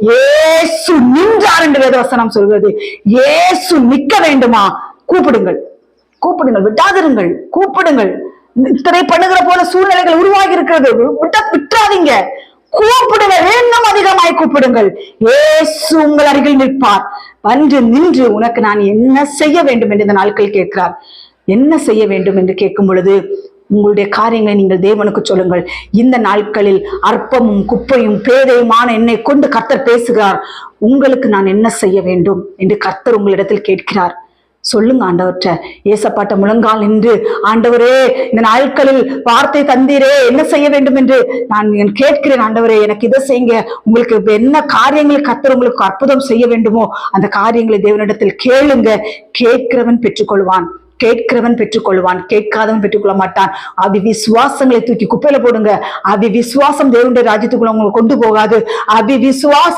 இயேசு நின்றார் என்று வேதவசனம் சொல்கிறது. இயேசு நிற்க வேண்டுமா? கூப்பிடுங்கள், கூப்பிடுங்கள், விட்டாதிருங்கள், கூப்பிடுங்கள். இத்தனை பண்ணுகிற போல சூழ்நிலைகள் உருவாகி இருக்கிறது. விட்டாதீங்க, கூப்பிடுங்கள், இன்னும் அதிகமாய் கூப்பிடுங்கள். இயேசு உங்கள் அருகில் நிற்பார். வந்து நின்று உனக்கு நான் என்ன செய்ய வேண்டும் என்று இந்த நாட்கள் கேட்கிறார். என்ன செய்ய வேண்டும் என்று கேட்கும் பொழுது உங்களுடைய காரியங்களை நீங்கள் தேவனுக்கு சொல்லுங்கள். இந்த நாட்களில் அற்பமும் குப்பையும் பேதையுமான என்னை கொண்டு கர்த்தர் பேசுகிறார். உங்களுக்கு நான் என்ன செய்ய வேண்டும் என்று கர்த்தர் உங்களிடத்தில் கேட்கிறார். சொல்லுங்க ஆண்டவர்கிட்ட. ஏசப்பாட்ட முழங்கால் நின்று, ஆண்டவரே இந்த நாட்களில் வார்த்தை தந்தீரே, என்ன செய்ய வேண்டும் என்று நான் கேட்கிறேன். ஆண்டவரே எனக்கு இதை செய்யுங்க. உங்களுக்கு என்ன காரியங்களை கர்த்தர் உங்களுக்கு அற்புதம் செய்ய வேண்டுமோ அந்த காரியங்களை தேவனிடத்தில் கேளுங்க. கேட்கிறவன் பெற்றுக்கொள்வான், கேட்கிறவன் பெற்றுக்கொள்வான், கேட்காதவன் பெற்றுக்கொள்ள மாட்டான். விசுவாசங்களை தூக்கி குப்பையில போடுங்க. விசுவாசம் தேவனுடைய ராஜ்யத்துக்குள்ள உங்களை கொண்டு போகாது. விசுவாச